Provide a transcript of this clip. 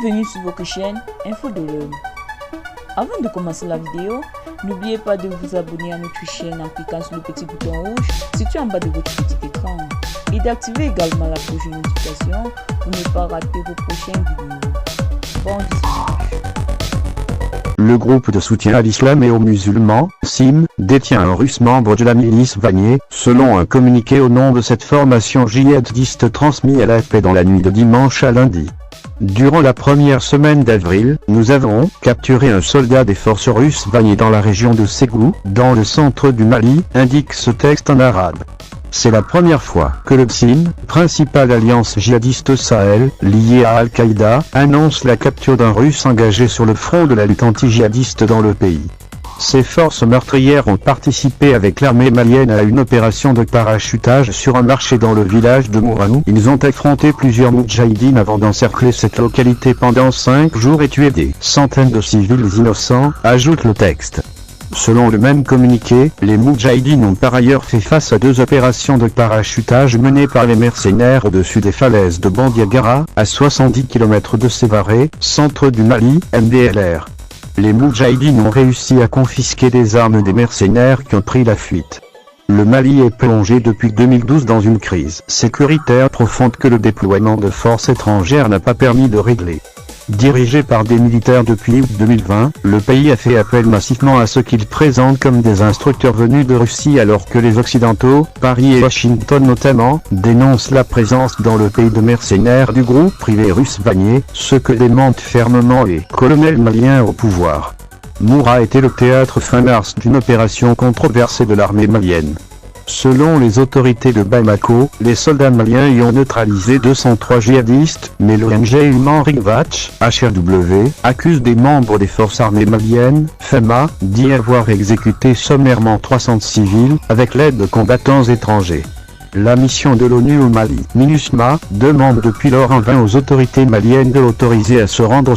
Bienvenue sur votre chaîne Info de l'Homme. Avant de commencer la vidéo, n'oubliez pas de vous abonner à notre chaîne en cliquant sur le petit bouton rouge situé en bas de votre petit écran et d'activer également la cloche de notification pour ne pas rater vos prochaines vidéos. Bon visionnage. Le groupe de soutien à l'islam et aux musulmans, SIM, détient un russe membre de la milice Vanier, selon un communiqué au nom de cette formation djihadiste transmis à l'AFP dans la nuit de dimanche à lundi. Durant la première semaine d'avril, nous avons capturé un soldat des forces russes Vanier dans la région de Ségou, dans le centre du Mali, indique ce texte en arabe. C'est la première fois que le SIM, principale alliance djihadiste Sahel, liée à Al-Qaïda, annonce la capture d'un Russe engagé sur le front de la lutte anti-djihadiste dans le pays. Ces forces meurtrières ont participé avec l'armée malienne à une opération de parachutage sur un marché dans le village de Mouranou. Ils ont affronté plusieurs moudjahidines avant d'encercler cette localité pendant 5 jours et tué des centaines de civils innocents, ajoute le texte. Selon le même communiqué, les moudjahidines ont par ailleurs fait face à 2 opérations de parachutage menées par les mercenaires au-dessus des falaises de Bandiagara, à 70 km de Sévaré, centre du Mali, MDLR. Les moudjahidines ont réussi à confisquer des armes des mercenaires qui ont pris la fuite. Le Mali est plongé depuis 2012 dans une crise sécuritaire profonde que le déploiement de forces étrangères n'a pas permis de régler. Dirigé par des militaires depuis août 2020, le pays a fait appel massivement à ce qu'il présente comme des instructeurs venus de Russie alors que les Occidentaux, Paris et Washington notamment, dénoncent la présence dans le pays de mercenaires du groupe privé russe Vanier, ce que démentent fermement les colonels maliens au pouvoir. Moura a été le théâtre fin mars d'une opération controversée de l'armée malienne. Selon les autorités de Bamako, les soldats maliens y ont neutralisé 203 djihadistes, mais l'ONG Human Rights Watch, HRW, accuse des membres des forces armées maliennes, FEMA, d'y avoir exécuté sommairement 300 civils, avec l'aide de combattants étrangers. La mission de l'ONU au Mali, MINUSMA, demande depuis lors en vain aux autorités maliennes de l'autoriser à se rendre